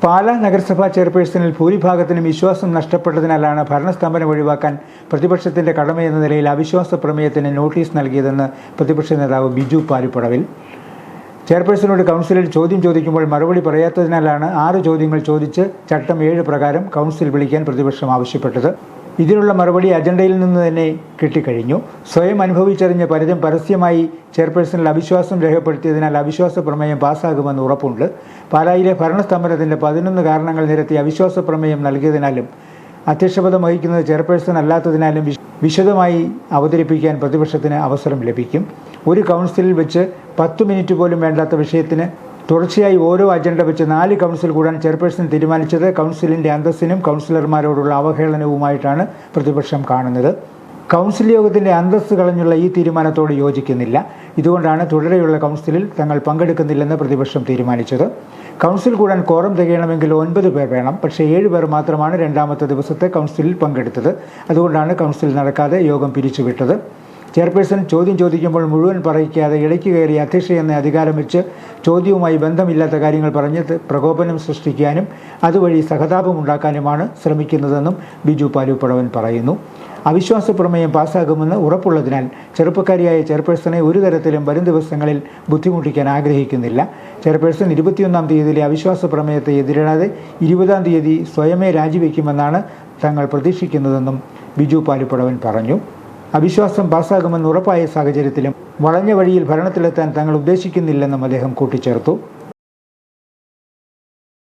പാലാ നഗരസഭാ ചെയർപേഴ്സണിൽ ഭൂരിഭാഗത്തിനും വിശ്വാസം നഷ്ടപ്പെട്ടതിനാലാണ് ഭരണസ്തംഭനം ഒഴിവാക്കാൻ പ്രതിപക്ഷത്തിന്റെ കടമയെന്ന നിലയിൽ അവിശ്വാസ പ്രമേയത്തിന് നോട്ടീസ് നൽകിയതെന്ന് പ്രതിപക്ഷ നേതാവ് ബിജു പാലുപ്പടവിൽ. ചെയർപേഴ്സണോട് കൗൺസിലിൽ ചോദ്യം ചോദിക്കുമ്പോൾ മറുപടി പറയാത്തതിനാലാണ് 6 ചോദ്യങ്ങൾ ചോദിച്ച് ചട്ടം 7 പ്രകാരം കൗൺസിൽ വിളിക്കാൻ പ്രതിപക്ഷം ആവശ്യപ്പെട്ടത്. ഇതിനുള്ള മറുപടി അജണ്ടയിൽ നിന്ന് തന്നെ കിട്ടിക്കഴിഞ്ഞു. സ്വയം അനുഭവിച്ചറിഞ്ഞ ഫലിതം പരസ്യമായി ചെയർപേഴ്സണിൽ അവിശ്വാസം രേഖപ്പെടുത്തിയതിനാൽ അവിശ്വാസ പ്രമേയം പാസ്സാകുമെന്ന് ഉറപ്പുണ്ട്. പാലായിലെ ഭരണസ്തംഭനത്തിന്റെ 11 കാരണങ്ങൾ നിരത്തി അവിശ്വാസ പ്രമേയം നൽകിയതിനാലും അധ്യക്ഷപദം വഹിക്കുന്നത് ചെയർപേഴ്സൺ അല്ലാത്തതിനാലും വിശദമായി അവതരിപ്പിക്കാൻ പ്രതിപക്ഷത്തിന് അവസരം ലഭിക്കും. ഒരു കൗൺസിലിൽ വെച്ച് 10 മിനിറ്റ് പോലും വേണ്ടാത്ത വിഷയത്തിന് തുടർച്ചയായി ഓരോ അജണ്ട വെച്ച് 4 കൗൺസിൽ കൂടാൻ ചെയർപേഴ്സൺ തീരുമാനിച്ചത് കൗൺസിലിന്റെ അന്തസ്സിനും കൗൺസിലർമാരോടുള്ള അവഹേളനവുമായിട്ടാണ് പ്രതിപക്ഷം കാണുന്നത്. കൗൺസിൽ യോഗത്തിന്റെ അന്തസ്സ് കളഞ്ഞുള്ള ഈ തീരുമാനത്തോട് യോജിക്കുന്നില്ല. ഇതുകൊണ്ടാണ് തുടരെയുള്ള കൗൺസിലിൽ തങ്ങൾ പങ്കെടുക്കുന്നില്ലെന്ന് പ്രതിപക്ഷം തീരുമാനിച്ചത്. കൗൺസിൽ കൂടാൻ കോറം തികയണമെങ്കിൽ 9 പേർ വേണം. പക്ഷേ 7 പേർ മാത്രമാണ് രണ്ടാമത്തെ ദിവസത്തെ കൗൺസിലിൽ പങ്കെടുത്തത്. അതുകൊണ്ടാണ് കൗൺസിൽ നടക്കാതെ യോഗം പിരിച്ചുവിട്ടത്. ചെയർപേഴ്സൺ ചോദ്യം ചോദിക്കുമ്പോൾ മുഴുവൻ പറയിക്കാതെ ഇടയ്ക്ക് കയറി അധ്യക്ഷയെന്ന അധികാരം വെച്ച് ചോദ്യവുമായി ബന്ധമില്ലാത്ത കാര്യങ്ങൾ പറഞ്ഞ് പ്രകോപനം സൃഷ്ടിക്കാനും അതുവഴി സഹതാപമുണ്ടാക്കാനുമാണ് ശ്രമിക്കുന്നതെന്നും ബിജു പാലുപ്പടവൻ പറയുന്നു. അവിശ്വാസ പ്രമേയം പാസ്സാകുമെന്ന് ഉറപ്പുള്ളതിനാൽ ചെറുപ്പക്കാരിയായ ചെയർപേഴ്സണെ ഒരു തരത്തിലും വരും ദിവസങ്ങളിൽ ബുദ്ധിമുട്ടിക്കാൻ ആഗ്രഹിക്കുന്നില്ല. ചെയർപേഴ്സൺ 21-ാം തീയതിയിലെ അവിശ്വാസ പ്രമേയത്തെ എതിരിടാതെ 20-ാം തീയതി സ്വയമേ രാജിവെക്കുമെന്നാണ് തങ്ങൾ പ്രതീക്ഷിക്കുന്നതെന്നും ബിജു പാലുപ്പടവൻ പറഞ്ഞു. അവിശ്വാസം പാസ്സാകുമെന്ന് ഉറപ്പായ സാഹചര്യത്തിലും വളഞ്ഞ വഴിയിൽ ഭരണത്തിലെത്താൻ തങ്ങൾ ഉദ്ദേശിക്കുന്നില്ലെന്നും അദ്ദേഹം കൂട്ടിച്ചേർത്തു.